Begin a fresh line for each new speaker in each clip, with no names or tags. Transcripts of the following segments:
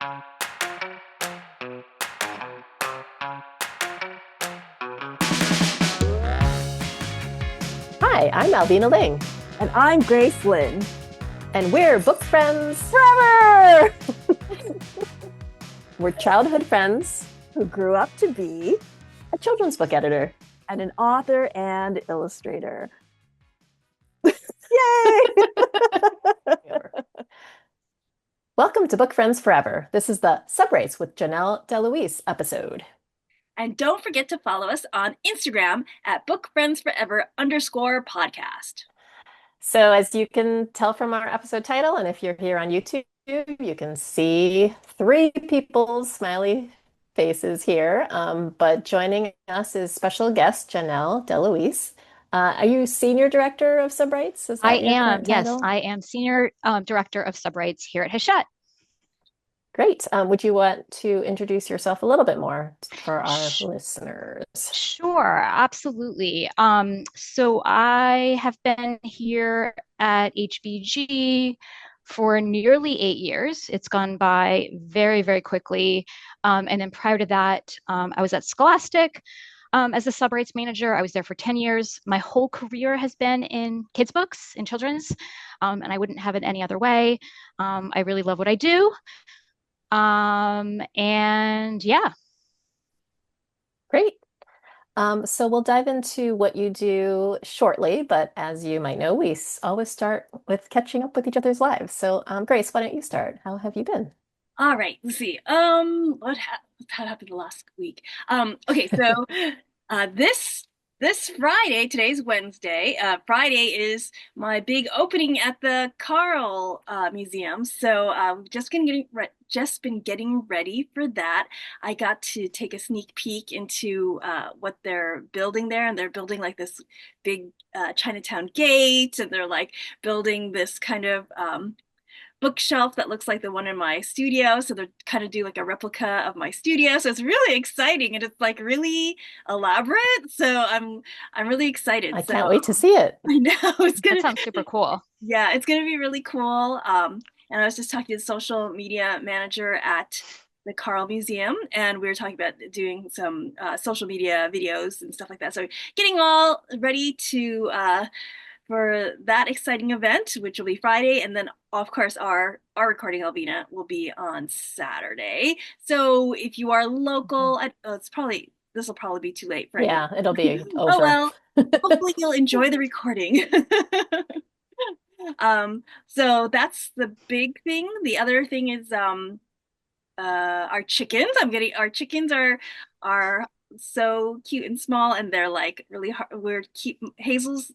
Hi, I'm Alvina Ling.
And I'm Grace Lynn.
And we're book friends
Forever!
We're childhood friends
Who grew up to be
a children's book editor.
and an author and illustrator. Yay!
Welcome to Book Friends Forever. This is the Subrights with Janelle DeLuise episode.
And don't forget to follow us on Instagram at bookfriendsforever_podcast.
So as you can tell from our episode title, and if you're here on YouTube, you can see three people's smiley faces here. But joining us is special guest Janelle DeLuise. Are you Senior Director of Subrights? Is that
I
your
am,
current
yes,
title?
I am Senior Director of Subrights here at Hachette.
Great. Would you want to introduce yourself a little bit more for our listeners?
Sure, absolutely. So I have been here at HBG for nearly 8 years. It's gone by very, very quickly. And then prior to that, I was at Scholastic as a Subrights manager. I was there for 10 years. My whole career has been in kids' books and children's, and I wouldn't have it any other way. I really love what I do. And yeah.
Great. So we'll dive into what you do shortly, but as you might know, we always start with catching up with each other's lives. So, Grace, why don't you start? How have you been?
All right, let's see. What happened the last week? Okay, so this Friday, today's Wednesday. Friday is my big opening at the Carl Museum. So we've just been getting ready for that. I got to take a sneak peek into what they're building there, and they're building like this big Chinatown gate, and they're like building this kind of bookshelf that looks like the one in my studio. So they're kind of do like a replica of my studio. So it's really exciting, and it's like really elaborate. So I'm really excited.
I can't wait to see it.
I know
That sounds super cool.
Yeah, it's gonna be really cool. And I was just talking to the social media manager at the Carl Museum, and we were talking about doing some social media videos and stuff like that. So getting all ready to for that exciting event, which will be Friday, and then of course our recording Alvina will be on Saturday. So if you are local, this will probably be too late for
Yeah, it'll be over.
Oh well, hopefully you'll enjoy the recording. So that's the big thing. The other thing is our chickens. Our chickens are so cute and small, and they're like really hard. Hazel's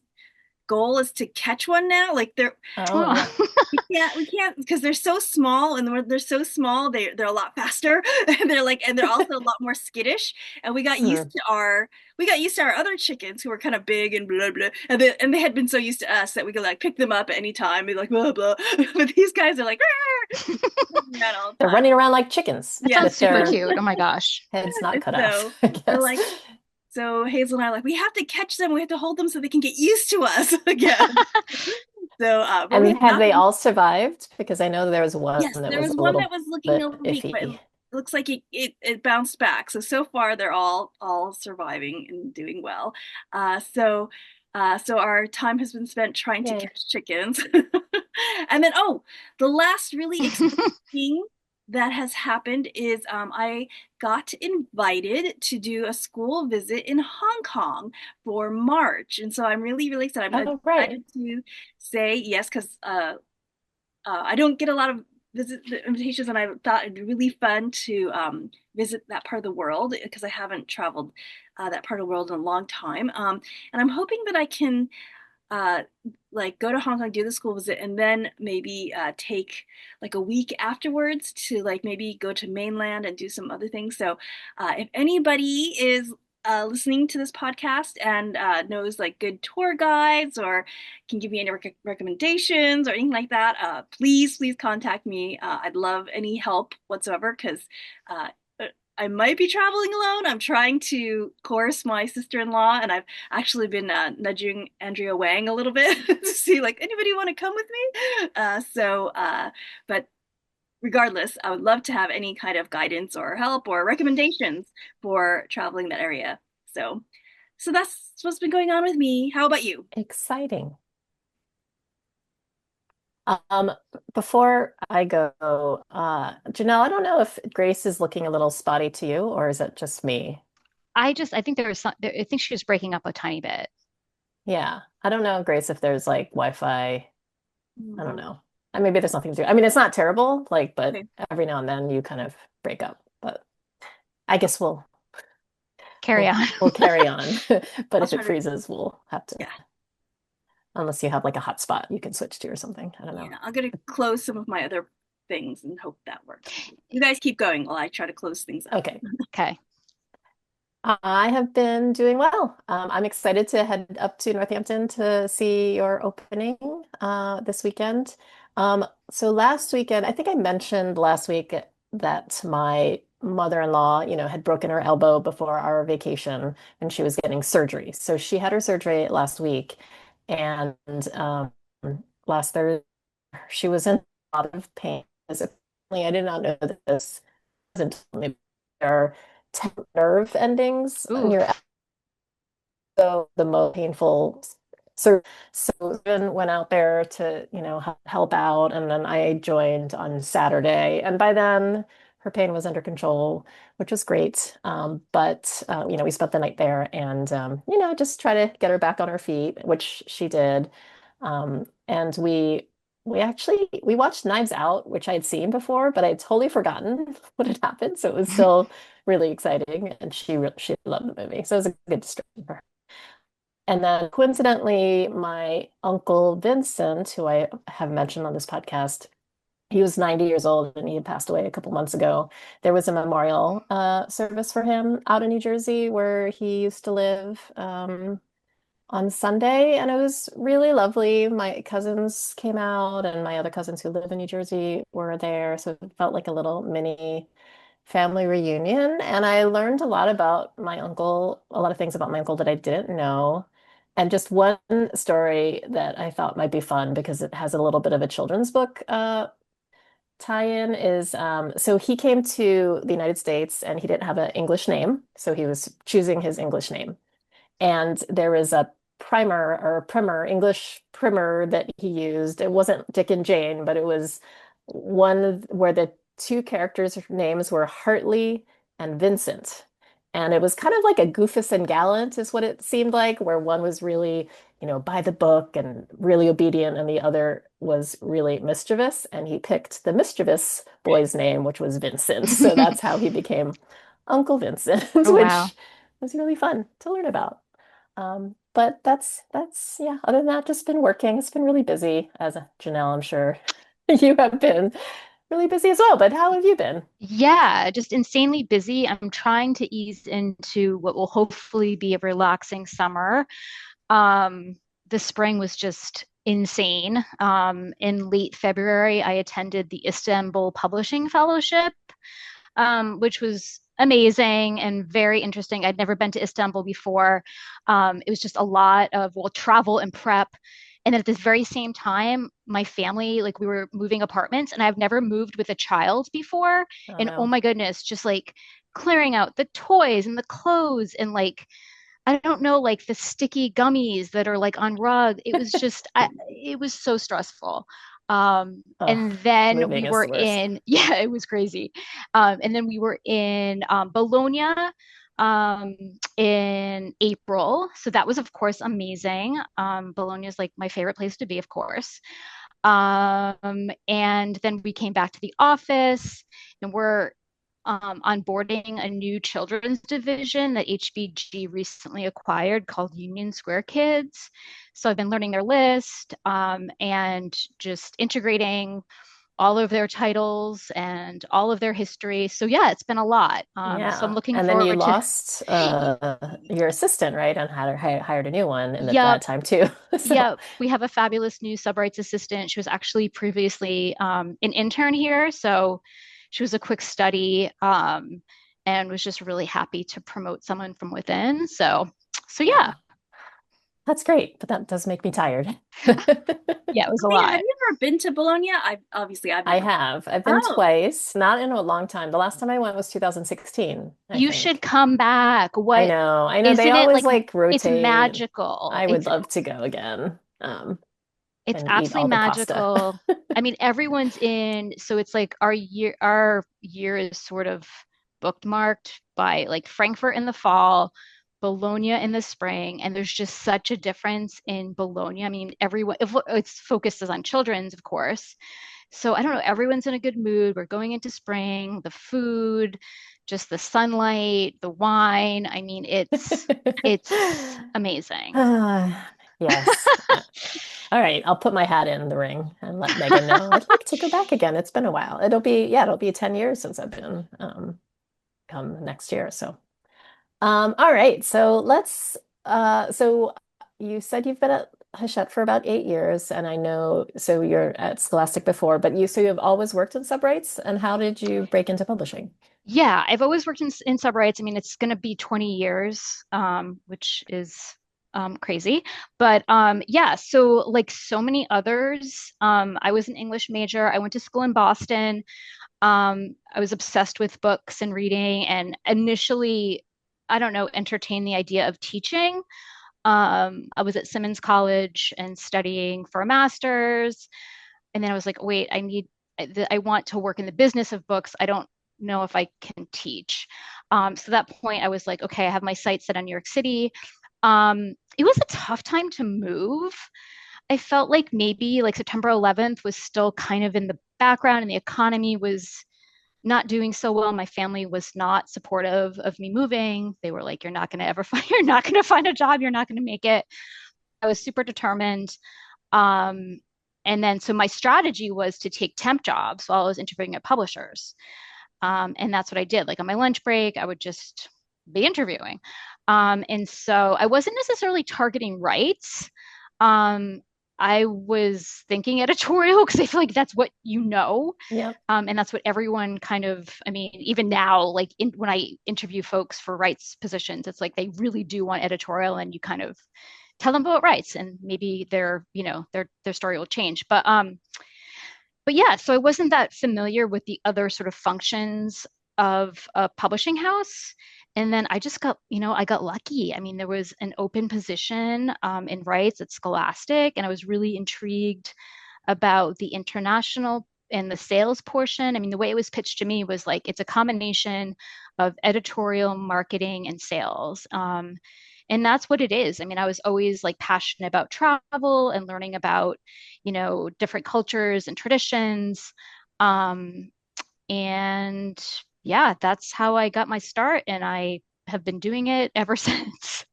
goal is to catch one now. Like
Oh,
we can't because they're so small, and when they're so small, they're a lot faster, and they're also a lot more skittish. And we got used to our other chickens who were kind of big and blah blah, and they had been so used to us that we could like pick them up at any time, be like blah blah. But these guys are like
they're running around like chickens.
That sounds super cute. Oh my gosh.
Heads not cut
So
off, I guess.
they're like, so Hazel and I are like, we have to catch them. We have to hold them so they can get used to us again. So,
and have they all survived? Because I know there was one
yes,
that
there
was
was
a
one
little
that was looking a little weak,
iffy.
but it looks like it bounced back. So far they're all surviving and doing well. So our time has been spent trying to catch chickens. And then the last really exciting thing that has happened is I got invited to do a school visit in Hong Kong for March, and so I'm really really excited. I'm excited to say yes because I don't get a lot of invitations, and I thought it'd be really fun to visit that part of the world because I haven't traveled that part of the world in a long time. And I'm hoping that I can like go to Hong Kong, do the school visit, and then maybe take like a week afterwards to like maybe go to mainland and do some other things. So if anybody is listening to this podcast and knows like good tour guides or can give me any recommendations or anything like that, please contact me. I'd love any help whatsoever because I might be traveling alone. I'm trying to course my sister-in-law, and I've actually been nudging Andrea Wang a little bit to see like anybody want to come with me. But regardless, I would love to have any kind of guidance or help or recommendations for traveling that area. So, so that's what's been going on with me. How about you?
Exciting. Um, Before I go, Janelle, I don't know if Grace is looking a little spotty to you, or is it just me?
I think there was I think she was breaking up a tiny bit.
Yeah, I don't know, Grace, if there's like Wi-Fi. I don't
Mm,
know. And maybe there's nothing to do. I mean, it's not terrible, like, but
okay.
every now and then you kind of break up. But I guess
Carry on.
we'll carry on. But
I'll
if
try
it
to,
freezes, we'll have to,
yeah,
unless you have like a hotspot you can switch to or something. I don't know.
yeah. I'm gonna close some of my other things and hope that works. You guys keep going while I try to close things up.
Okay.
Okay.
I have been doing well. I'm excited to head up to Northampton to see your opening this weekend. So last weekend, I think I mentioned last week that my mother-in-law, had broken her elbow before our vacation and she was getting surgery. So she had her surgery last week, and last Thursday she was in a lot of pain. I did not know this until maybe there are 10 nerve endings in your
Oof.
elbow, the most painful. So then went out there to, help out, and then I joined on Saturday. And by then her pain was under control, which was great. But we spent the night there and just try to get her back on her feet, which she did. And we watched Knives Out, which I had seen before, but I'd totally forgotten what had happened. So it was still really exciting, and she loved the movie. So it was a good distraction for her. And then coincidentally, my uncle Vincent, who I have mentioned on this podcast, he was 90 years old and he had passed away a couple months ago. There was a memorial service for him out in New Jersey where he used to live. On Sunday, and it was really lovely. My cousins came out, and my other cousins who live in New Jersey were there. So it felt like a little mini family reunion. And I learned a lot about my uncle, a lot of things about my uncle that I didn't know. And just one story that I thought might be fun because it has a little bit of a children's book tie-in is so he came to the United States and he didn't have an English name. So he was choosing his English name. And there was a English primer that he used. It wasn't Dick and Jane, but it was one where the two characters' names were Hartley and Vincent. And it was kind of like a Goofus and Gallant, is what it seemed like, where one was really, by the book and really obedient, and the other was really mischievous. And he picked the mischievous boy's name, which was Vincent. So that's how he became Uncle Vincent,
Oh, wow.
which was really fun to learn about. But that's yeah. Other than that, just been working. It's been really busy, as Janelle, I'm sure you have been really busy as well. But how have you been?
Yeah, just insanely busy. I'm trying to ease into what will hopefully be a relaxing summer. Um, the spring was just insane. In late February, I attended the Istanbul Publishing Fellowship, which was amazing and very interesting. I'd never been to Istanbul before. It was just a lot of, well, travel and prep. And then at this very same time, my family, like we were moving apartments, and I've never moved with a child before.
Oh
And oh
no.
my goodness, just like clearing out the toys and the clothes and like I don't know, like the sticky gummies that are like on rug. It was just, it was so stressful.
Oh,
And then we
moving is
were
the worst.
in, yeah, it was crazy. And then we were in Bologna um, in April. So that was, of course, amazing. Bologna is like my favorite place to be, of course. And then we came back to the office and we're onboarding a new children's division that HBG recently acquired called Union Square Kids. So I've been learning their list and just integrating all of their titles and all of their history. So yeah, it's been a lot. So I'm
Yeah.
looking
And then you
forward to.
lost your assistant, right? And hired a new one in that
Yep,
time too. So
yep. We have a fabulous new Subrights assistant. She was actually previously an intern here, so she was a quick study and was just really happy to promote someone from within. So yeah.
yeah. That's great, but that does make me tired.
Yeah, it was a
Alvina, have
lot.
you ever been to Bologna? I've
I
never.
have. I've been
Oh,
twice, not in a long time. The last time I went was 2016, I
You should
think.
come back.
I
What,
know. I know they
isn't it
always
like
like
it's
rotate.
magical.
I would love to go again,
It's
and eat
absolutely
all the pasta.
magical. I mean, everyone's in, so it's like our year is sort of bookmarked by like Frankfurt in the fall, Bologna in the spring, and there's just such a difference in Bologna. I mean, everyone if it's focuses on children's, of course. So I don't know, everyone's in a good mood. We're going into spring, the food, just the sunlight, the wine. I mean, it's amazing.
Yes. All right, I'll put my hat in the ring and let Megan know I'd like to go back again. It's been a while. It'll be 10 years since I've been come next year. So all right. So you said you've been at Hachette for about 8 years, and I know so you're at Scholastic before, but you've always worked in subrights, and how did you break into publishing?
Yeah, I've always worked in subrights. I mean, it's going to be 20 years, which is crazy. But yeah, so like so many others, I was an English major. I went to school in Boston. I was obsessed with books and reading, and initially, I don't know, entertained the idea of teaching. I was at Simmons College and studying for a master's. And then I was like, wait, I want to work in the business of books. I don't know if I can teach. So at that point, I was like, okay, I have my sights set on New York City. It was a tough time to move. I felt like maybe like September 11th was still kind of in the background and the economy was not doing so well. My family was not supportive of me moving. They were like, you're not going to ever find, you're not going to find a job. You're not going to make it. I was super determined. Um, and then, so my strategy was to take temp jobs while I was interviewing at publishers. And that's what I did. Like on my lunch break, I would just be interviewing. And so I wasn't necessarily targeting rights. Um, I was thinking editorial because I feel like that's what you know.
Yep.
And that's what everyone kind of, I mean, even now, like when I interview folks for rights positions, it's like they really do want editorial and you kind of tell them about rights and maybe their story will change. But yeah, so I wasn't that familiar with the other sort of functions of a publishing house. And then I just I got lucky. I mean, there was an open position in rights at Scholastic, and I was really intrigued about the international and the sales portion. I mean, the way it was pitched to me was like it's a combination of editorial, marketing, and sales. And that's what it is. I mean, I was always like passionate about travel and learning about, different cultures and traditions. Um, and yeah, that's how I got my start, and I have been doing it ever since.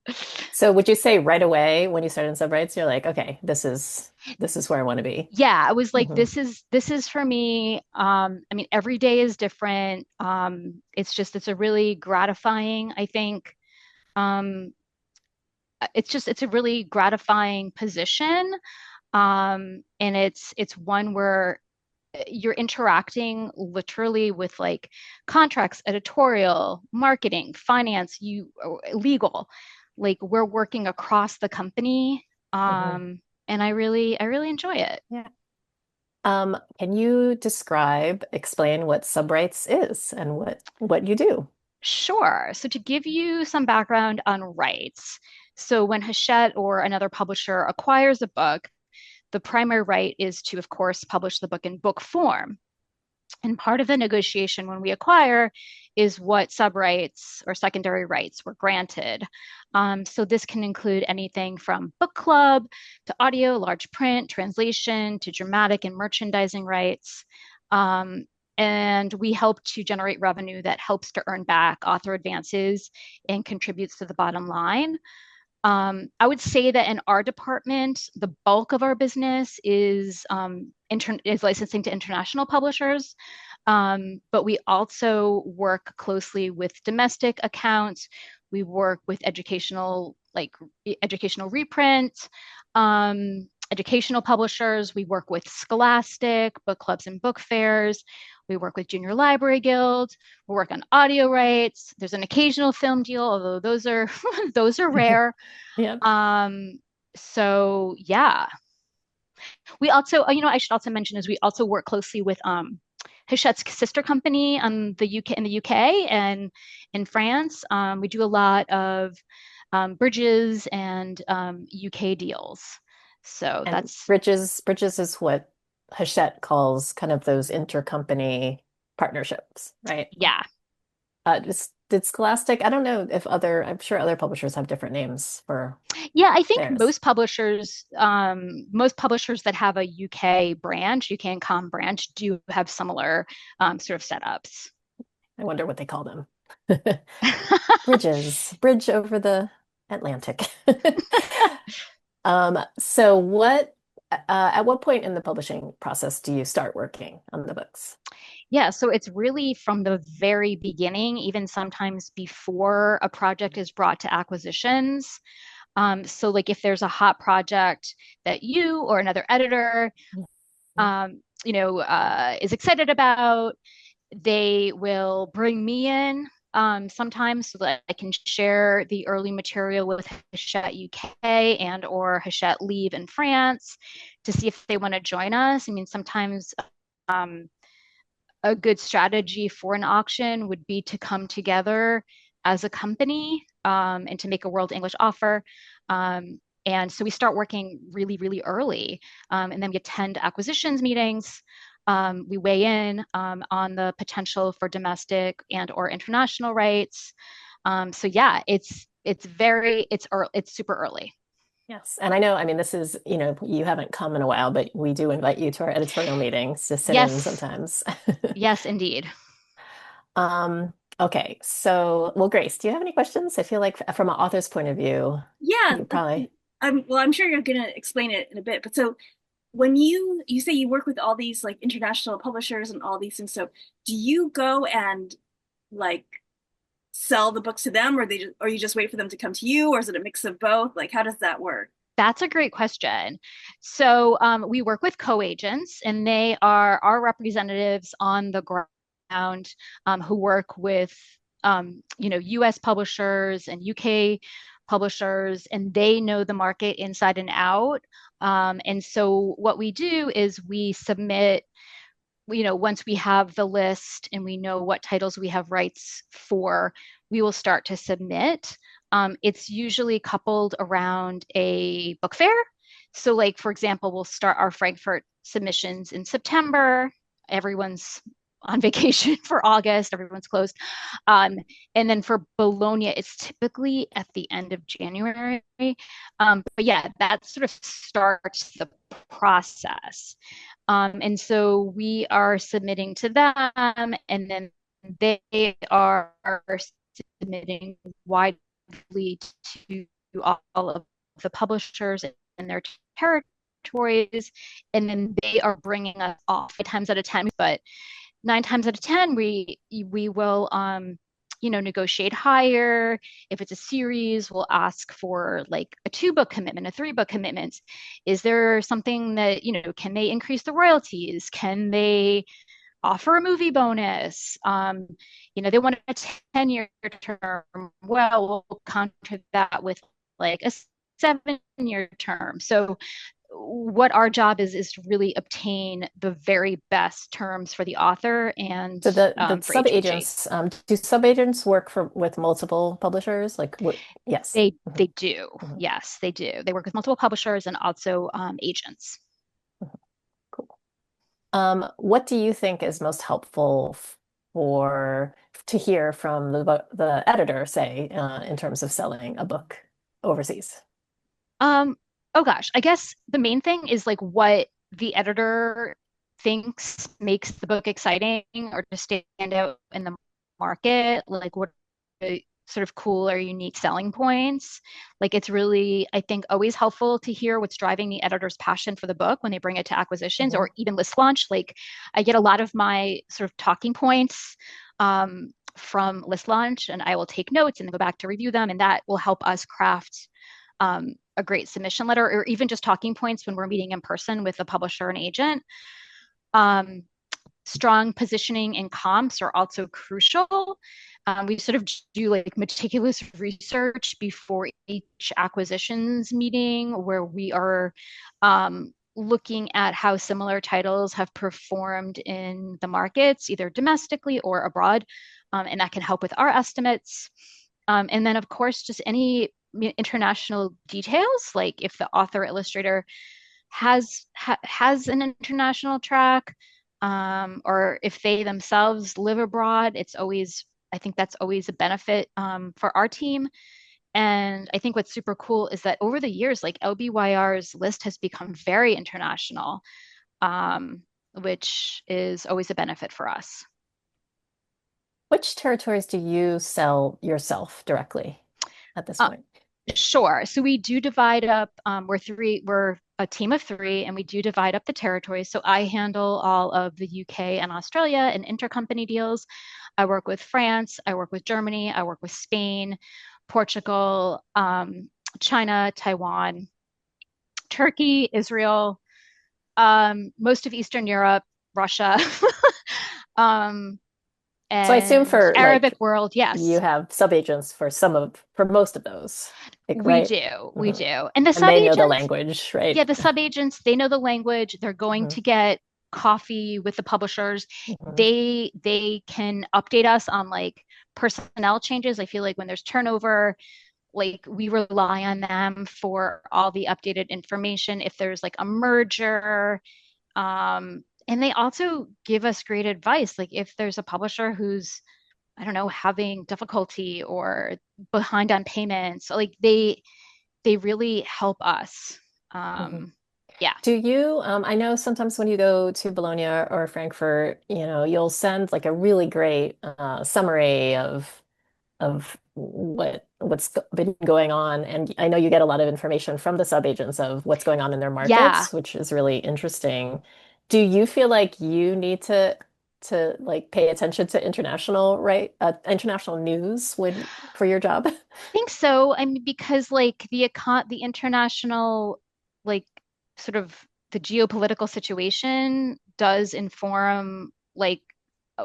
So would you say right away when you started in subrights, you're like, okay, this is where I want to be.
Yeah, I was like,
Hmm.
this is for me. I mean, every day is different. It's a really gratifying, I think. Um, it's a really gratifying position. And it's one where you're interacting literally with like contracts, editorial, marketing, finance, legal. Like we're working across the company.
Hmm.
And I really enjoy it.
Yeah. Can you explain what subrights is and what you do?
Sure. So to give you some background on rights, so when Hachette or another publisher acquires a book, the primary right is to, of course, publish the book in book form. And part of the negotiation when we acquire is what subrights or secondary rights were granted. So this can include anything from book club to audio, large print, translation, to dramatic and merchandising rights. And we help to generate revenue that helps to earn back author advances and contributes to the bottom line. I would say that in our department, the bulk of our business is licensing to international publishers, but we also work closely with domestic accounts. We work with educational reprint, educational publishers. We work with Scholastic, book clubs and book fairs. We work with Junior Library Guild. We work on audio rights. There's an occasional film deal, although those are those are rare.
Yep.
Um, So yeah, we also, I should also mention is we also work closely with Hachette's sister company the UK in the UK and in France. We do a lot of bridges and UK deals. So
And
that's
bridges is what Hachette calls kind of those intercompany partnerships, right?
yeah.
Did Scholastic, I don't know if I'm sure other publishers have different names for
Yeah, I think
theirs.
most publishers that have a UK branch, UK and com branch, do have similar sort of setups.
I wonder what they call them. Bridge over the Atlantic. So at what point in the publishing process do you start working on the books?
Yeah, so it's really from the very beginning, even sometimes before a project is brought to acquisitions. So, like if there's a hot project that you or another editor, is excited about, they will bring me in sometimes so that I can share the early material with Hachette UK and or Hachette Leave in France to see if they want to join us. I mean, sometimes um, a good strategy for an auction would be to come together as a company and to make a world English offer. And so we start working really, really early, and then we attend acquisitions meetings. We weigh in on the potential for domestic and or international rights. So yeah, it's super early.
Yes. And I know, I mean, this is, you haven't come in a while, but we do invite you to our editorial meetings to sit in
Yes,
sometimes.
yes, indeed.
Okay. So, well, Grace, do you have any questions? I feel like from an author's point of view,
Yeah,
you probably,
I'm sure you're gonna explain it in a bit, but so when you say you work with all these like international publishers and all these things, so do you go and like sell the books to them, or or you just wait for them to come to you, or is it a mix of both? Like, how does that work?
That's a great question. So we work with co-agents, and they are our representatives on the ground who work with U.S. publishers and UK publishers, and they know the market inside and out. And so what we do is we submit, once we have the list and we know what titles we have rights for, we will start to submit. It's usually coupled around a book fair. So, like, for example, we'll start our Frankfurt submissions in September. Everyone's on vacation for August, everyone's closed. And then for Bologna, it's typically at the end of January. But yeah, that sort of starts the process. And so we are submitting to them, and then they are submitting widely to all of the publishers in their territories, and then they are bringing us off 5 times out of 10, but 9 times out of 10, we will negotiate higher. If it's a series, we'll ask for like a 2 book commitment, a 3 book commitment. Is there something that, can they increase the royalties? Can they offer a movie bonus? They want a 10-year term. Well, we'll counter that with like a 7-year term. So what our job is to really obtain the very best terms for the author and
so the
for HBG.
sub-agents, do sub-agents work with multiple publishers? Like what? Yes.
They do.
Mhm.
Yes, they do. They work with multiple publishers and also agents.
Cool. What do you think is most helpful for to hear from the editor, say, in terms of selling a book overseas?
Um, oh gosh, I guess the main thing is like what the editor thinks makes the book exciting or to stand out in the market. Like what are the sort of cool or unique selling points. Like it's really, I think, always helpful to hear what's driving the editor's passion for the book when they bring it to acquisitions
Mhm.
or even list launch. Like I get a lot of my sort of talking points from list launch, and I will take notes and then go back to review them, and that will help us craft a great submission letter or even just talking points when we're meeting in person with a publisher and agent. Um, strong positioning and comps are also crucial. We sort of do like meticulous research before each acquisitions meeting where we are looking at how similar titles have performed in the markets, either domestically or abroad. And that can help with our estimates. And then, of course, just any international details, like if the author illustrator has an international track, or if they themselves live abroad, I think that's always a benefit for our team. And I think what's super cool is that over the years, like LBYR's list has become very international, which is always a benefit for us.
Which territories do you sell yourself directly at this
Uh,
point?
Sure. So we do divide up, we're a team of three, and we do divide up the territories. So I handle all of the UK and Australia and intercompany deals. I work with France, I work with Germany, I work with Spain, Portugal, China, Taiwan, Turkey, Israel, most of Eastern Europe, Russia, um,
So I assume
and
for
Arabic
like
world. Yes,
you have subagents for most of those, like,
we
right?
do. We
Hmm.
do. And the
And they know the
subagents,
language,
yeah,
right?
the subagents, they know the language. They're going
Hmm.
to get coffee with the publishers.
Hmm.
They can update us on like personnel changes. I feel like when there's turnover, like we rely on them for all the updated information. If there's like a merger, and they also give us great advice. Like if there's a publisher who's, I don't know, having difficulty or behind on payments, like they really help us.
Hmm.
Yeah.
Do you, I know sometimes when you go to Bologna or Frankfurt, you'll send like a really great summary of been going on. And I know you get a lot of information from the subagents of what's going on in their
Yeah.
markets, which is really interesting. Do you feel like you need to like pay attention to international news for your job?
Think so. I mean, because like the international, like sort of the geopolitical situation does inform like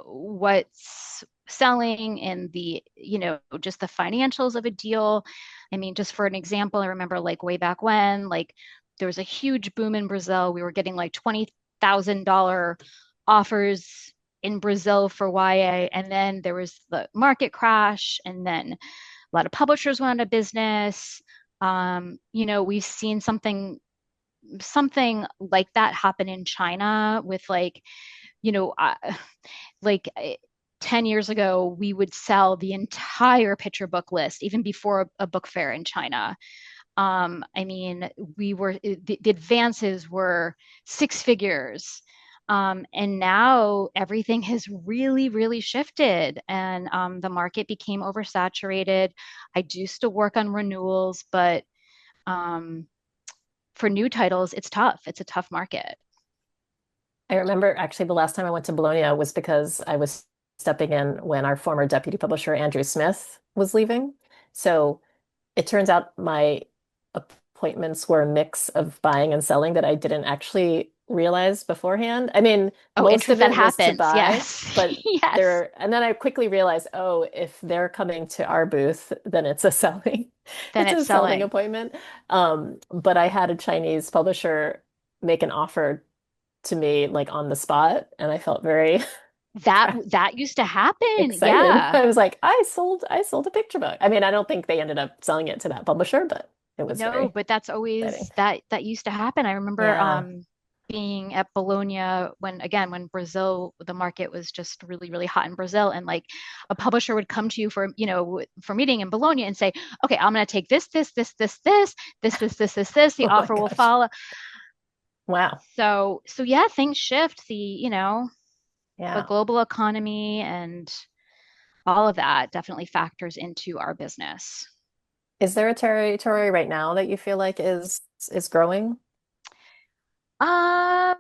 what's selling and just the financials of a deal. I mean, just for an example, I remember like way back when, like there was a huge boom in Brazil. We were getting like $20,000 offers in Brazil for YA, and then there was the market crash, and then a lot of publishers went out of business. We've seen something like that happen in China with like, you know, uh, like 10 years ago, we would sell the entire picture book list, even before a book fair in China. I mean, the advances were six figures. And now everything has really, really shifted, and the market became oversaturated. I do still work on renewals, but um, for new titles, it's tough. It's a tough market.
I remember actually the last time I went to Bologna was because I was stepping in when our former deputy publisher, Andrew Smith, was leaving. So it turns out my appointments were a mix of buying and selling that I didn't actually realize beforehand. I mean,
Oh,
most of
that
it was to
happens.
buy,
Yes.
but
Yes.
and then I quickly realized, oh, if they're coming to our booth, then it's a selling,
Then
it's
it's
a selling
selling.
appointment. But I had a Chinese publisher make an offer to me like on the spot, and I felt very
That used to happen.
excited.
Yeah.
I was like, I sold a picture book. I mean, I don't think they ended up selling it to that publisher, but it was
No,
very
but that's
exciting.
always that used to happen. I remember
Yeah.
being at Bologna when Brazil, the market was just really, really hot in Brazil, and like a publisher would come to you for meeting in Bologna and say, okay, I'm going to take this. The
Oh my
offer will
gosh.
follow.
Wow.
So yeah, things shift. The
Yeah.
global economy and all of that definitely factors into our business.
Is there a territory right now that you feel like is growing?
I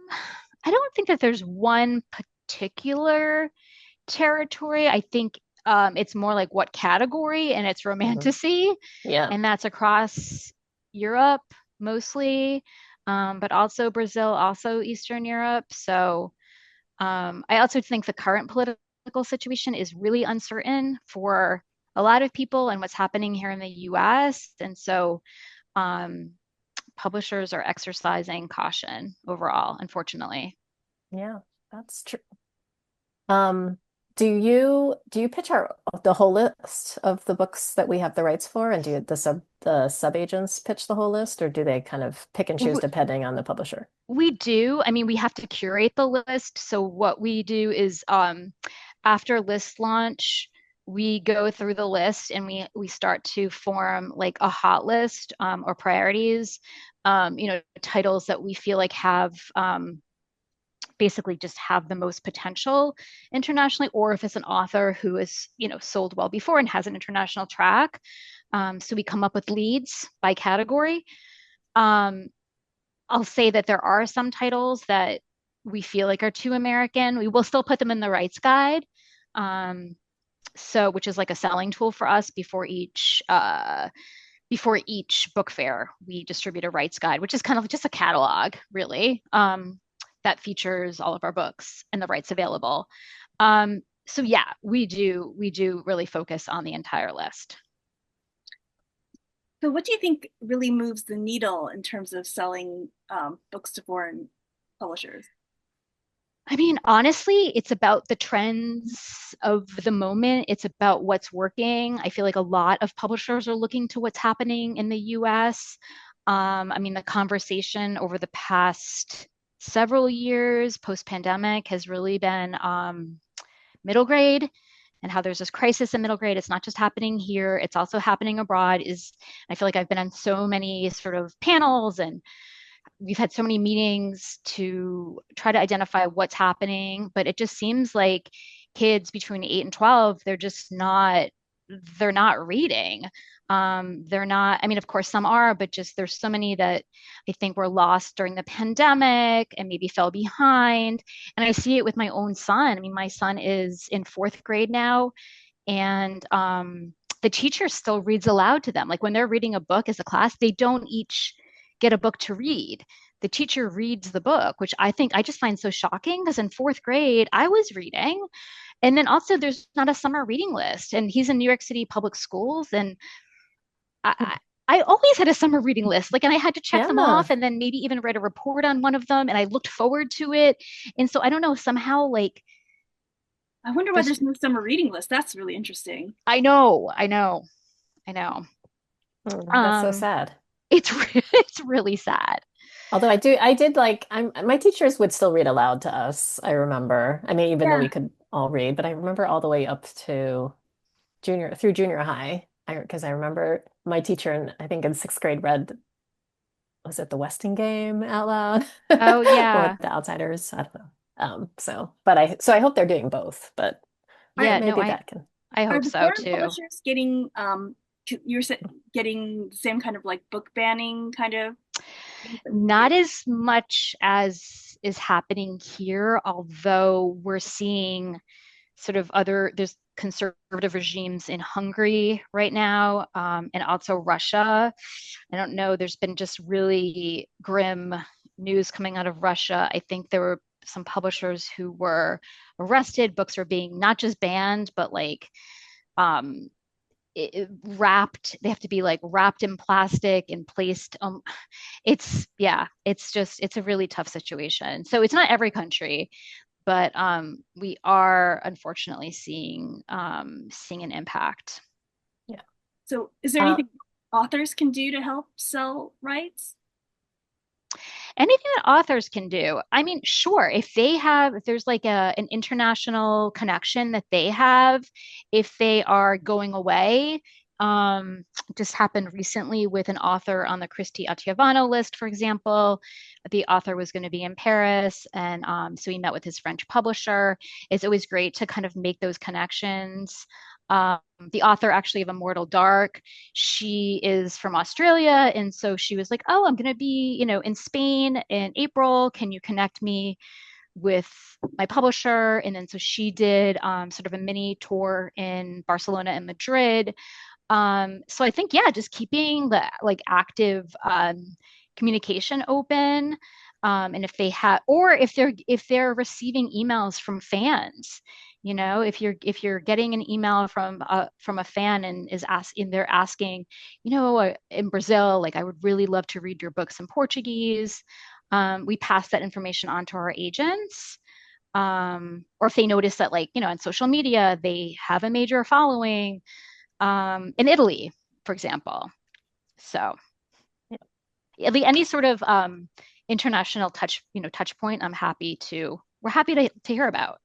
don't think that there's one particular territory. I think it's more like what category, and it's
Hmm.
romantasy,
Yeah.
and that's across Europe mostly, but also Brazil, also Eastern Europe. So I also think the current political situation is really uncertain for a lot of people and what's happening here in the US. And so um, publishers are exercising caution overall, unfortunately.
Yeah, that's true. Um, do you pitch the whole list of the books that we have the rights for, and do the sub agents pitch the whole list, or do they kind of pick and choose depending on the publisher?
We do. I mean, we have to curate the list. So what we do is after list launch, we go through the list and we start to form like a hot list or priorities, titles that we feel like have basically just have the most potential internationally, or if it's an author who is, sold well before and has an international track. So we come up with leads by category. Um, I'll say that there are some titles that we feel like are too American. We will still put them in the rights guide. Um, so which is like a selling tool for us before each book fair, we distribute a rights guide, which is kind of just a catalog, really, that features all of our books and the rights available. So yeah, we do really focus on the entire list.
So what do you think really moves the needle in terms of selling books to foreign publishers?
I mean, honestly, it's about the trends of the moment. It's about what's working. I feel like a lot of publishers are looking to what's happening in the US. I mean, the conversation over the past several years post-pandemic has really been middle grade and how there's this crisis in middle grade. It's not just happening here, it's also happening abroad. I feel like I've been on so many sort of panels and we've had so many meetings to try to identify what's happening, but it just seems like kids between 8 and 12, they're not reading. They're not, I mean, of course, some are, but just there's so many that I think were lost during the pandemic and maybe fell behind. And I see it with my own son. I mean, my son is in fourth grade now, and the teacher still reads aloud to them. Like when they're reading a book as a class, they don't each get a book to read. The teacher reads the book, which I just find so shocking because in fourth grade, I was reading. And then also, there's not a summer reading list. And he's in New York City public schools. And I always had a summer reading list. Like, and I had to check them
Yeah.
off and then maybe even write a report on one of them. And I looked forward to it. And so I don't know, somehow, like,
I wonder why
there's,
there's no summer reading list. That's really interesting.
I know, I know, I know.
That's so
Um,
sad.
it's really sad.
Although I did like, my teachers would still read aloud to us, I remember. I mean, even though
Yeah.
we could all read, but I remember all the way up to through junior high. Because I remember my teacher, I think in sixth grade read, was it the Weston game out loud?
Oh,
Or
yeah.
the Outsiders? I don't know. So I hope they're doing both, but
Are
Yeah, no,
maybe
I
that can.
I
are
hope
the
so
foreign
too.
publishers getting getting the same kind of like book banning kind of things that we
Not
get?
as much as is happening here, although we're seeing there's conservative regimes in Hungary right now, and also Russia. I don't know, there's been just really grim news coming out of Russia. I think there were some publishers who were arrested, books are being not just banned, but like um, wrapped, they have to be like wrapped in plastic and placed it's a really tough situation. So it's not every country, but we are unfortunately seeing an impact.
Yeah.
So is there
Uh,
anything authors can do to help sell rights?
Anything that authors can do. I mean, sure, if there's like an international connection that they have, if they are going away, um, just happened recently with an author on the Christie Attiavano list, for example. The author was going to be in Paris, and so he met with his French publisher. It's always great to kind of make those connections. Um, the author actually of Immortal Dark, she is from Australia. And so she was like, oh, I'm going to be, in Spain in April. Can you connect me with my publisher? And then so she did sort of a mini tour in Barcelona and Madrid. So I think, yeah, just keeping the like active communication open. And if they have, or if they're receiving emails from fans, if you're getting an email from a fan and they're asking, in Brazil, like I would really love to read your books in Portuguese. We pass that information on to our agents. Or if they notice that, like, on social media, they have a major following, in Italy, for example. So any sort of international touch point, we're happy to hear about.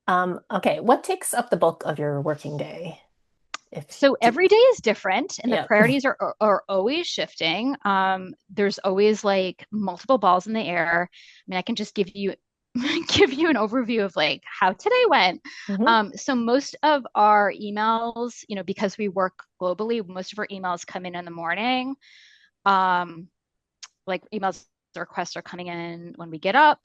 Okay, what takes up the bulk of your working day? If
So
do,
every day is different and the
yeah.
priorities are always shifting. There's always like multiple balls in the air. I mean, I can just give you give you an overview of like how today went.
Hmm.
So most of our emails, because we work globally, most of our emails come in the morning. Um, like emails requests are coming in when we get up.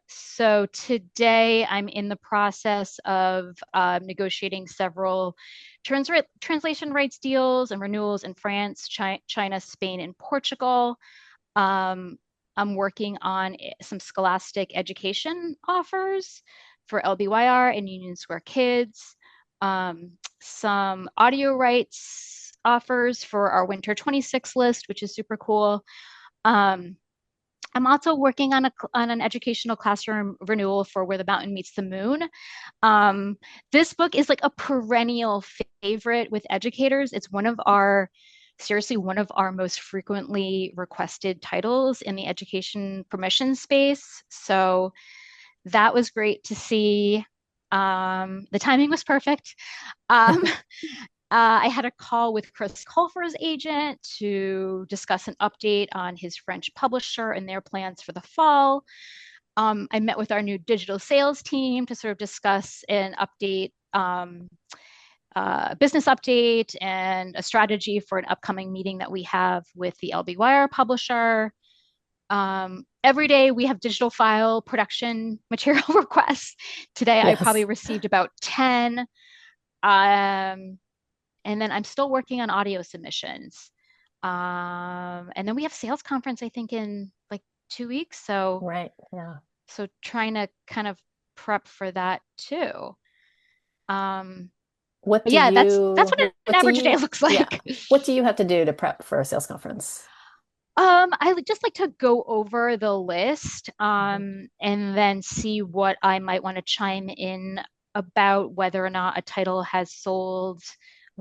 So today I'm in the process of negotiating several translation rights deals and renewals in France, China, Spain, and Portugal. Um, I'm working on some scholastic education offers for LBYR and Union Square Kids, some audio rights offers for our Winter 26 list, which is super cool. Um, I'm also working on an educational classroom renewal for Where the Mountain Meets the Moon. Um, this book is like a perennial favorite with educators. It's seriously, one of our most frequently requested titles in the education permission space. So that was great to see. The timing was perfect. Um, I had a call with Chris Colfer's agent to discuss an update on his French publisher and their plans for the fall. I met with our new digital sales team to sort of discuss an update, business update, and a strategy for an upcoming meeting that we have with the LBYR publisher. Every day we have digital file production material requests. Today I probably
Yes.
received about 10. Um, and then I'm still working on audio submissions. And then we have sales conference, I think, in like 2 weeks.
Right. Yeah.
So trying to kind of prep for that too. Um,
What
but
do
yeah, that's what
you,
an
what do
average day
you,
looks
yeah.
like.
What do you have to do to prep for a sales conference?
I would just like to go over the list,
Mhm.
and then see what I might want to chime in about whether or not a title has sold.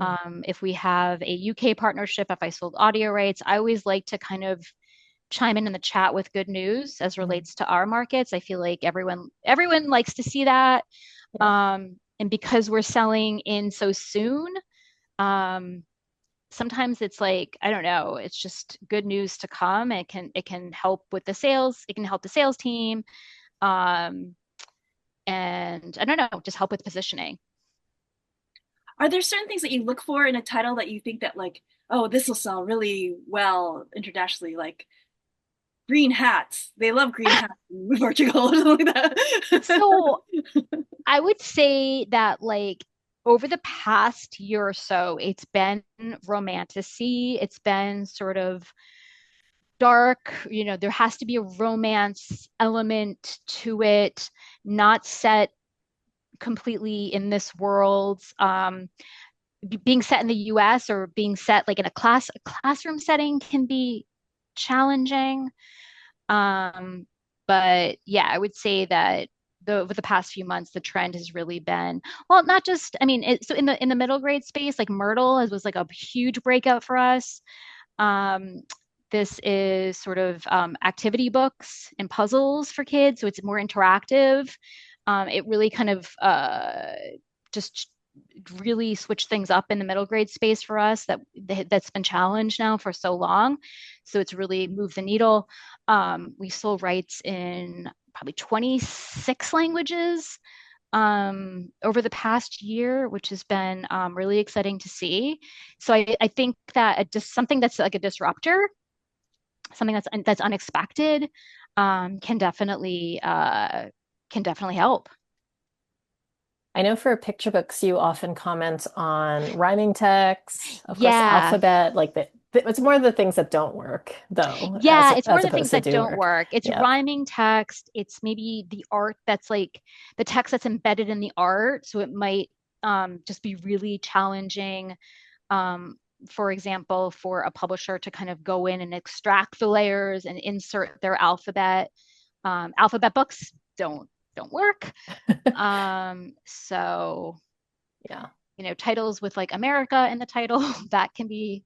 Mm.
If we have a UK partnership, if I sold audio rights, I always like to kind of chime in the chat with good news as
Mm.
relates to our markets. I feel like everyone likes to see that.
Yeah.
And because we're selling in so soon, um, sometimes it's like, I don't know, it's just good news to come. It can help with the sales. It can help the sales team. Um, and I don't know, just help with positioning.
Are there certain things that you look for in a title that you think that like, oh, this will sell really well internationally, like green hats. They love green hats in Portugal or something like that.
So I would say that like over the past year or so, it's been romantasy. It's been sort of dark, there has to be a romance element to it, not set completely in this world. Being set in the US or being set like in a classroom setting can be challenging. Um, but yeah, I would say that over the past few months, the trend has really been, well, not just, I mean, so in the middle grade space, like Myrtle was like a huge breakout for us. Um, this is sort of activity books and puzzles for kids, so it's more interactive. It really kind of just really switched things up in the middle grade space for us that's been challenged now for so long. So it's really moved the needle. We sold rights in probably 26 languages over the past year, which has been really exciting to see. So I think that just something that's like a disruptor, something that's unexpected, can definitely help.
I know for picture books, you often comment on rhyming text, of course,
Yeah,
alphabet, like It's more the things that don't work, though,
Yeah, it's more
as
the things
opposed to
that
do
don't
work.
work. It's
Yeah.
rhyming text. It's maybe the art that's like the text that's embedded in the art. So it might just be really challenging, um, for example, for a publisher to kind of go in and extract the layers and insert their alphabet. Alphabet books don't work. So,
Yeah.
titles with like America in the title, that can be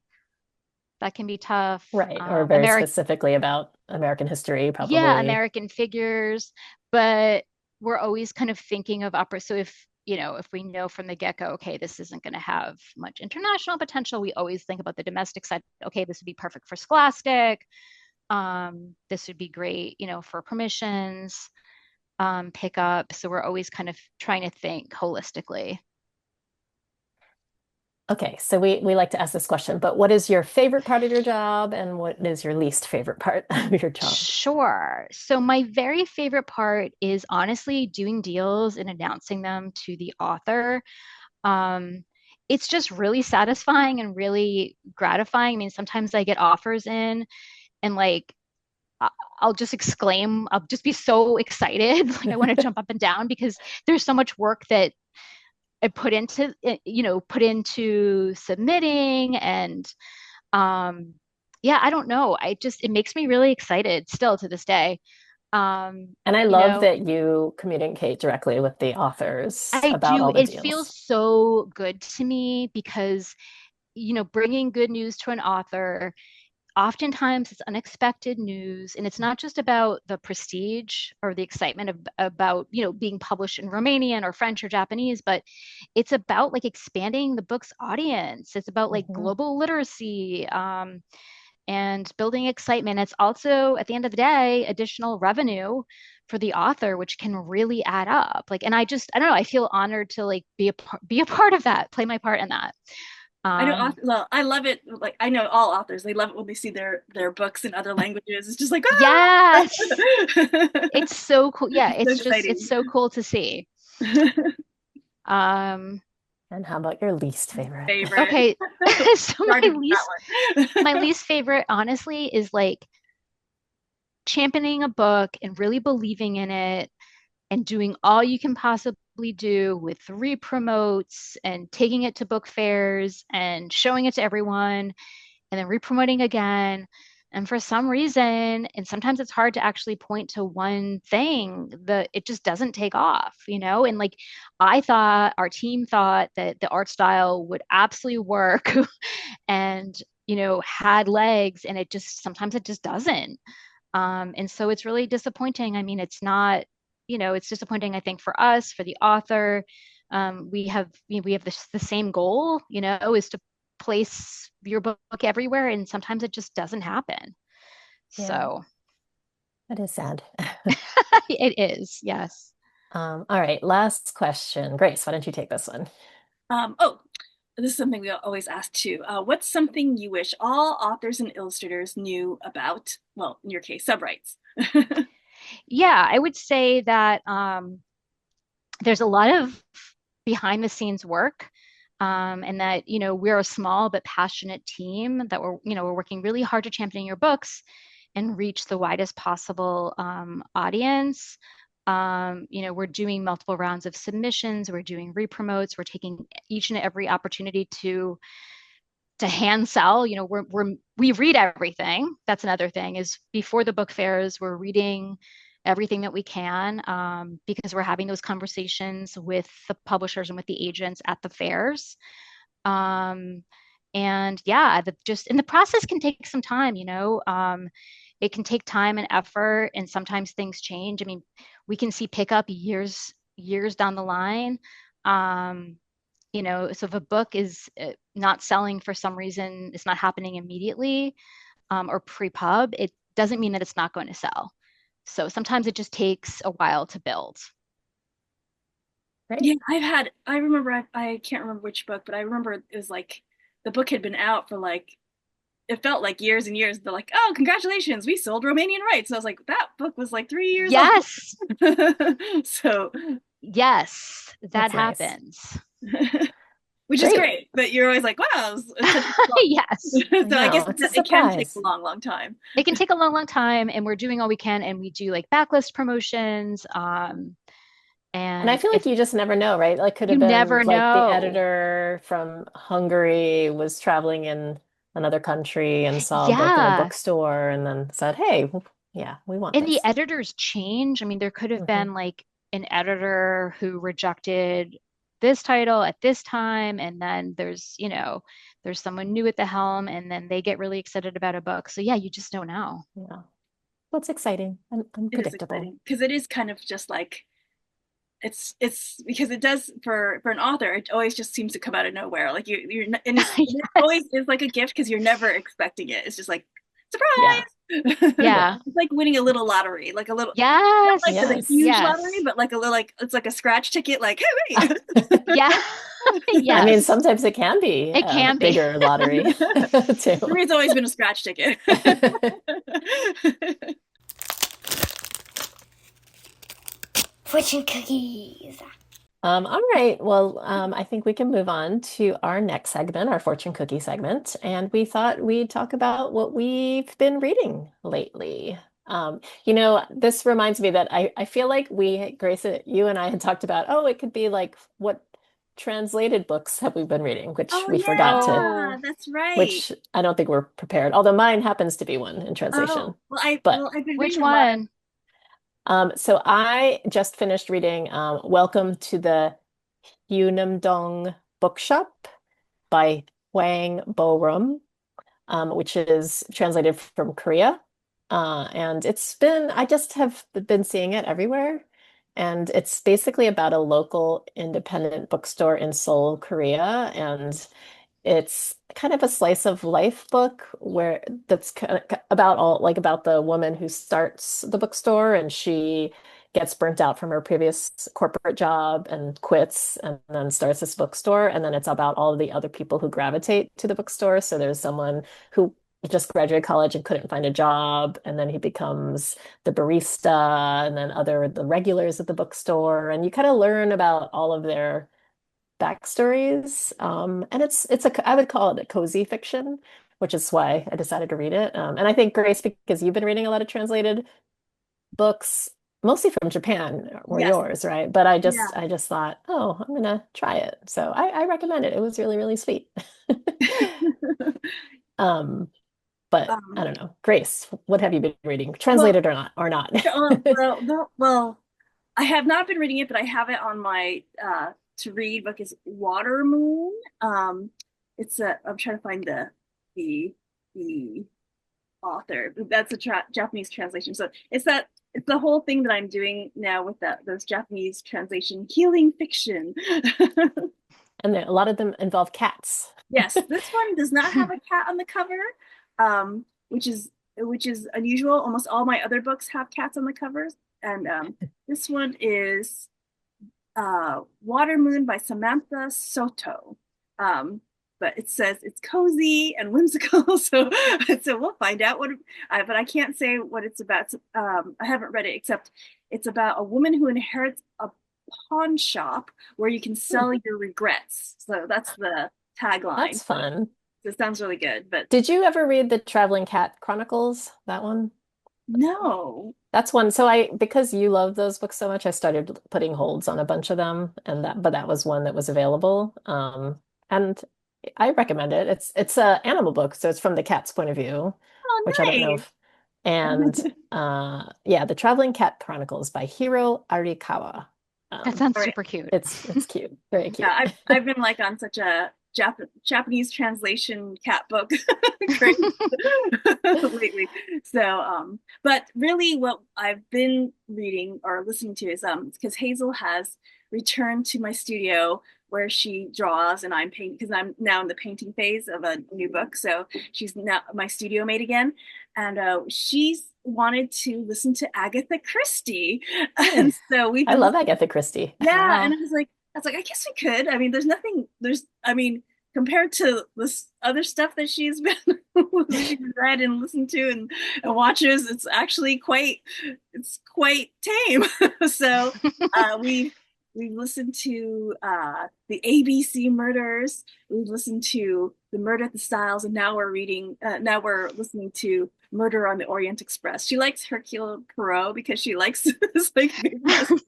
tough.
Right. Or very
American
specifically about American history,
Yeah,
probably.
American figures, but we're always kind of thinking of opera. So if we know from the get-go, okay, this isn't going to have much international potential, we always think about the domestic side. Okay, this would be perfect for Scholastic. This would be great, for permissions, pickup. So we're always kind of trying to think holistically.
Okay, so we like to ask this question, but what is your favorite part of your job and what is your least favorite part of your job?
Sure. So my very favorite part is honestly doing deals and announcing them to the author. Um, it's just really satisfying and really gratifying. I mean, sometimes I get offers in and like I- I'll just exclaim, I'll just be so excited. Like I want to jump up and down because there's so much work that I put into submitting and yeah, I don't know. It makes me really excited still to this day. Um,
And I
you
love
know,
that you communicate directly with the authors
I
about
do.
all the
It feels
deals.
so good to me because, bringing good news to an author, oftentimes it's unexpected news, and it's not just about the prestige or the excitement about, being published in Romanian or French or Japanese, but it's about like expanding the book's audience. It's about like
Mhm.
global literacy. And building excitement. It's also, at the end of the day, additional revenue for the author, which can really add up. Like, and I don't know, I feel honored to like be a part of that, play my part in that.
I know,
Um,
well, I love it. Like, I know all authors, they love it when they see their books in other languages. It's just like, ah!
yes, it's so cool. Yeah,
It's so
it's
exciting.
so cool to see. Um,
And how about your least favorite?
Favorite.
okay, so
Started with that
my
one.
least favorite, honestly, is like championing a book and really believing in it and doing all you can possibly do with re-promotes and taking it to book fairs and showing it to everyone and then re-promoting again. And for some reason, and sometimes it's hard to actually point to one thing, that it just doesn't take off, And like our team thought that the art style would absolutely work and had legs, and sometimes it just doesn't. And so it's really disappointing. I mean, it's disappointing, I think, for us, for the author. We have the same goal, is to place your book everywhere, and sometimes it just doesn't happen.
Yeah,
So
that is sad.
it is, yes.
All right, last question. Grace, why don't you take this one?
Oh, this is something we always ask too. What's something you wish all authors and illustrators knew about, well, in your case, subrights?
Yeah, I would say that there's a lot of behind the scenes work. And that, we're a small but passionate team that we're working really hard to champion your books and reach the widest possible audience. We're doing multiple rounds of submissions, we're doing repromotes, we're taking each and every opportunity to hand sell. We read everything. That's another thing, is before the book fairs, we're reading everything that we can, because we're having those conversations with the publishers and with the agents at the fairs. Um, and yeah, and the process can take some time. It can take time and effort, and sometimes things change. I mean, we can see pickup years down the line. Um, so if a book is not selling for some reason, it's not happening immediately, or pre-pub, it doesn't mean that it's not going to sell. So sometimes it just takes a while to build.
Great.
Yeah, I remember, I can't remember which book, but I remember it was like the book had been out for like, it felt like years and years. They're like, oh, congratulations, we sold Romanian rights. So I was like, that book was like 3 years old.
Yes,
So
yes, that
That's nice.
happens.
which is
Great.
great. But you're always like, wow,
Yes.
so I guess
It's a
it can take
surprise.
a long, long time.
It can take a long, long time, and we're doing all we can, and we do like backlist promotions.
And I
And
feel like
if
you just never know, right? Like could
you
have been
never
like the
know.
editor from Hungary was traveling in another country and saw a book in a
Yeah.
bookstore and then said, "Hey, yeah, we want
And the
this."
editors change. I mean, there could have
Hmm.
been like an editor who rejected this title at this time, and then there's someone new at the helm, and then they get really excited about a book. So yeah, you just don't know.
Yeah. What's exciting and
It is
unpredictable.
exciting because it is kind of just like it's because it does for an author, it always just seems to come out of nowhere. Like and it always is like a gift because you're never expecting it. It's just like
Yeah.
surprise.
Yeah.
It's like winning a little lottery, like a little, not like
Yes.
the
Yes.
huge lottery,
Yes.
but like a little, like it's like a scratch ticket. Like, hey,
Yeah.
I mean,
Yes.
sometimes it can be
It
a
can be.
bigger lottery
for
too.
me, it's always been a scratch ticket.
Fortune cookies.
All right. Well, I think we can move on to our next segment, our fortune cookie segment. And we thought we'd talk about what we've been reading lately. This reminds me that I feel like Grace, you and I had talked about, oh, it could be like what translated books have we been reading, which
Oh
we forgot to,
yeah,
Oh,
that's right.
which I don't think we're prepared, although mine happens to be one in translation.
Oh, well, I
But
well, I've been
which
reading a lot of.
one?
so I just finished reading Welcome to the Unamdong Bookshop by Hwang Bo-rum, which is translated from Korea. And I just have been seeing it everywhere. And it's basically about a local independent bookstore in Seoul, Korea. And it's kind of a slice of life book where that's kind of about about the woman who starts the bookstore and she gets burnt out from her previous corporate job and quits and then starts this bookstore. And then it's about all of the other people who gravitate to the bookstore. So there's someone who just graduated college and couldn't find a job, and then he becomes the barista, and then the regulars at the bookstore, and you kind of learn about all of their backstories. And I would call it a cozy fiction, which is why I decided to read it. And I think Grace, because you've been reading a lot of translated books, mostly from Japan or
Yes,
yours, right? But
yeah.
I just thought, oh, I'm gonna try it. So I recommend it. It was really, really sweet. Um, but I
um,
don't know. Grace, what have you been reading?
well,
Translated or not?
well, I have not been reading it, but I have it on my to read book is Water Moon. It's a I'm trying to find the the author. That's a Japanese translation. So it's the whole thing that I'm doing now with those Japanese translation healing fiction.
And a lot of them involve cats.
Yes, this one does not have a cat on the cover, which is unusual. Almost all my other books have cats on the covers, and this one is Water Moon by Samantha Soto. But it says it's cozy and whimsical, so we'll find out but I can't say what it's about. I haven't read it except it's about a woman who inherits a pawn shop where you can
Hmm,
sell your regrets. So that's the tagline.
that's fun.
It sounds really good, but
Did you ever read the Traveling Cat Chronicles? That one?
no.
That's one. Because you love those books so much, I started putting holds on a bunch of them, but that was one that was available. And I recommend it. It's a animal book, so it's from the cat's point of view,
Oh,
which I don't know
nice.
if. And yeah, The Traveling Cat Chronicles by Hiro Arikawa.
That
Um,
sounds
All right.
super cute.
it's cute, very
Yeah,
cute.
I've been like on such a Japanese translation cat book craze lately. So, but really, what I've been reading or listening to is because Hazel has returned to my studio where she draws and I'm painting because I'm now in the painting phase of a new book. So she's now my studio mate again, and she's wanted to listen to Agatha Christie,
Hmm.
and so we've
I
been
love
listening.
Agatha Christie.
Yeah, and
Wow.
I was like, I guess we could. I mean, there's nothing. I mean, compared to this other stuff that she's been she's read and listened to and watches, it's actually it's quite tame. So, we we've listened to the ABC murders. We've listened to the Murder at the Styles, and now we're listening to Murder on the Orient Express. She likes Hercule Poirot because she likes this like
That's so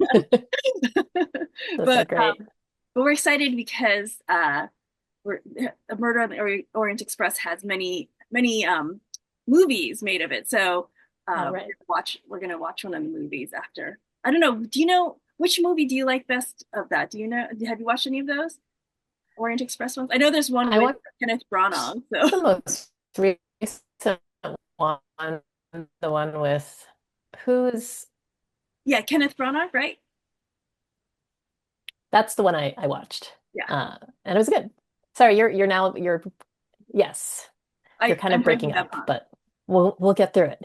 but
great.
but we're excited because we're a Murder on the Orient Express has many movies made of it. So
All right.
we're gonna watch one of the movies after. I don't know. Do you know which movie do you like best of that? Do you know? Have you watched any of those Orient Express ones? I know there's one
I
with
watched
Kenneth Branagh. So
the most recent one, the one with who's
yeah, Kenneth Branagh, right?
that's the one I watched.
Yeah,
And it was good. Sorry, you're yes. You're kind
I'm
of
breaking
breaking
up
up,
on.
but we'll get through it.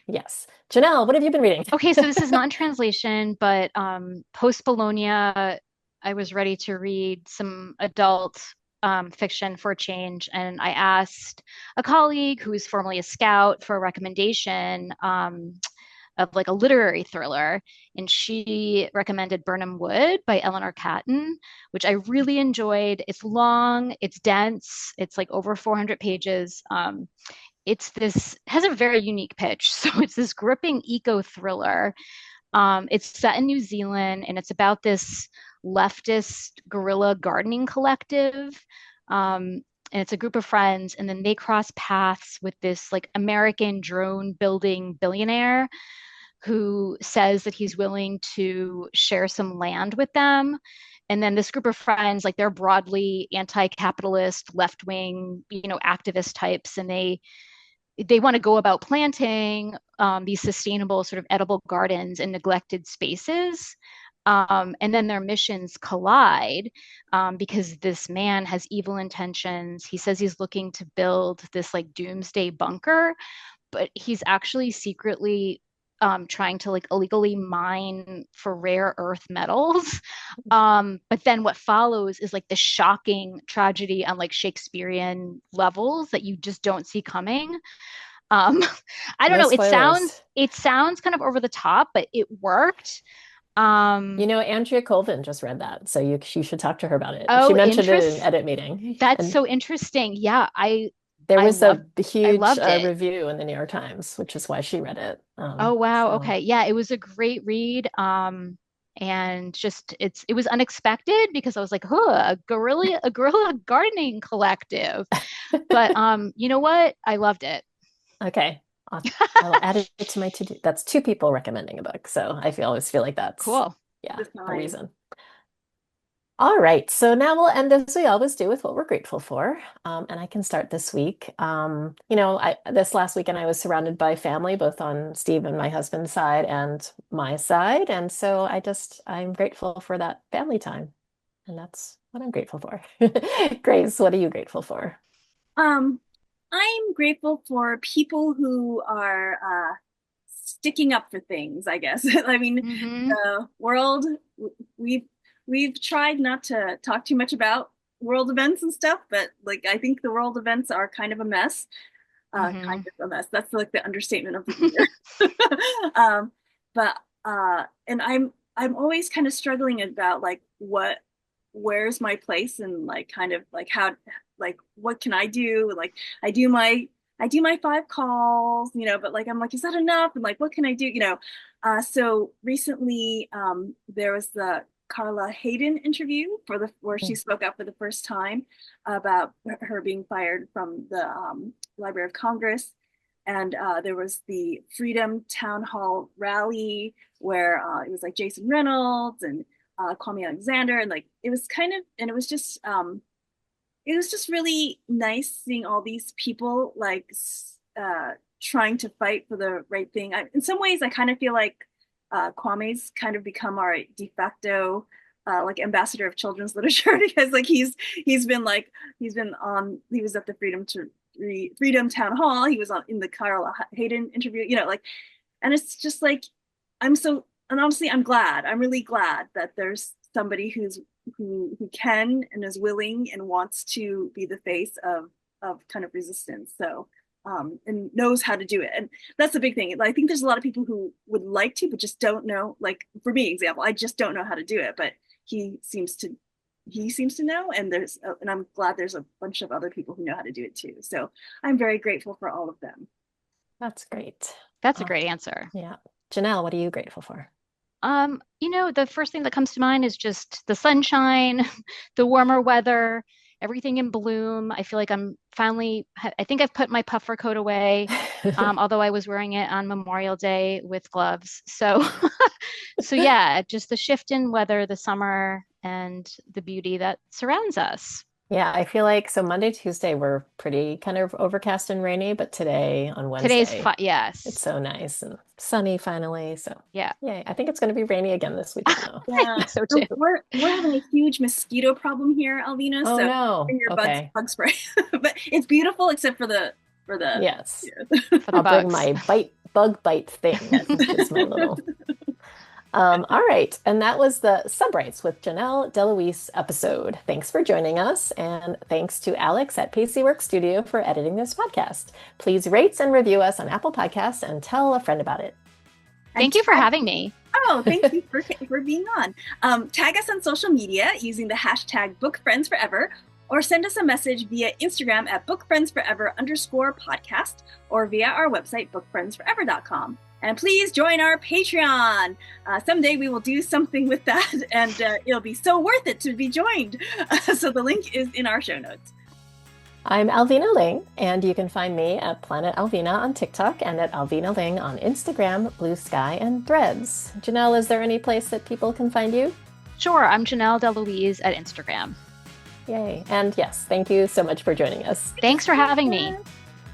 Yes. Janelle, what have you been reading?
Okay, so this is not in translation, but post Bologna, I was ready to read some adult fiction for a change, and I asked a colleague who is formerly a scout for a recommendation of like a literary thriller, and she recommended Birnam Wood by Eleanor Catton, which I really enjoyed. It's long, it's dense, it's like over 400 pages. It's this has a very unique pitch. So it's this gripping eco thriller. It's set in New Zealand and it's about this leftist guerrilla gardening collective. And it's a group of friends, and then they cross paths with this like American drone building billionaire who says that he's willing to share some land with them. And then this group of friends, like they're broadly anti-capitalist, left-wing, activist types, and they want to go about planting these sustainable sort of edible gardens in neglected spaces. And then their missions collide because this man has evil intentions. He says he's looking to build this like doomsday bunker, but he's actually secretly trying to like illegally mine for rare earth metals. But then what follows is like the shocking tragedy on like Shakespearean levels that you just don't see coming. Um, I don't
No
know. It sounds
spoilers.
it sounds kind of over the top, but it worked. Um,
Andrea Colvin just read that, so you should talk to her about it. She
oh,
mentioned it in
interest.
edit meeting,
That's
and
so interesting. Yeah,
there
I
was a
loved I
huge
loved it.
review in the New York Times, which is why she read it.
Oh wow.
So
Okay. Yeah, it was a great read. And just it was unexpected because I was like, huh, a guerrilla gardening collective. But you know what? I loved it.
okay, I'll add it to my to-do. That's two people recommending a book, so always feel like that's
Cool.
yeah
the
a
sign.
reason. All right, so now we'll end as we always do with what we're grateful for. And I can start this week. This last weekend I was surrounded by family, both on Steve and my husband's side and my side. And so I'm grateful for that family time. And that's what I'm grateful for. Grace, what are you grateful for?
Um, I'm grateful for people who are sticking up for things, I guess. I mean,
Mm-hmm.
the world, we've we've tried not to talk too much about world events and stuff, but like I think the world events are kind of a mess. Kind
Mm-hmm.
of a mess. That's like the understatement of the year. um, but and I'm always kind of struggling about like where's my place and like kind of like how like what can I do? Like I do my I do my 5 calls, but like I'm like, is that enough? And like what can I do? So recently there was the Carla Hayden interview where she spoke up for the first time about her being fired from the Library of Congress. And there was the Freedom Town Hall rally where it was like Jason Reynolds and Kwame Alexander, and like and it was just really nice seeing all these people like trying to fight for the right thing. In some ways, I kind of feel like Kwame's kind of become our de facto like ambassador of children's literature because like he was at the Freedom Town Hall. He was on in the Carla Hayden interview. Like, and it's just like and honestly, I'm really glad that there's somebody who can and is willing and wants to be the face of kind of resistance. So and knows how to do it. And that's the big thing. I think there's a lot of people who would like to, but just don't know. Like for me, example, I just don't know how to do it. But he seems to know, and and I'm glad there's a bunch of other people who know how to do it too. So I'm very grateful for all of them.
That's great.
That's a great answer.
Yeah. Janelle, what are you grateful for?
The first thing that comes to mind is just the sunshine, the warmer weather, everything in bloom. I feel like I think I've put my puffer coat away, although I was wearing it on Memorial Day with gloves. So, so yeah, just the shift in weather, the summer, and the beauty that surrounds us.
Yeah, I feel like so Monday, Tuesday were pretty kind of overcast and rainy, but today on
Today's
Wednesday,
fun. Yes.
it's so nice and sunny finally. So
Yeah.
yeah, I think it's going to be rainy again this weekend though.
I
Yeah,
think so too.
we're having a huge mosquito problem here, Alvina.
Oh
So
no.
bring your
Okay.
bug spray. But it's beautiful except for the
Yes.
For the
I'll bring
bugs.
my bug bite thing. Is my little. All right. And that was the Subrights with Janelle DeLuise episode. Thanks for joining us. And thanks to Alex at Pacey Work Studio for editing this podcast. Please rate and review us on Apple Podcasts and tell a friend about it.
Thank you for having me.
Oh, thank you for being on. Tag us on social media using the hashtag BookFriendsForever, or send us a message via Instagram at bookfriendsforever_podcast, or via our website, bookfriendsforever.com. And please join our Patreon. Someday we will do something with that, and it'll be so worth it to be joined. So the link is in our show notes.
I'm Alvina Ling, and you can find me at Planet Alvina on TikTok and at Alvina Ling on Instagram, Blue Sky, and Threads. Janelle, is there any place that people can find you?
Sure, I'm Janelle DeLuise at Instagram.
Yay. And yes, thank you so much for joining us.
Thanks for having me.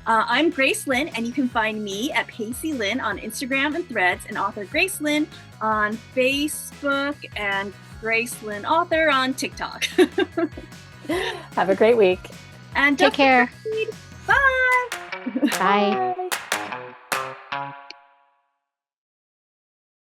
I'm Grace Lynn, and you can find me at Pacey Lynn on Instagram and Threads, and author Grace Lynn on Facebook, and Grace Lynn author on TikTok.
Have a great week.
And
Take care.
Bye.
Bye.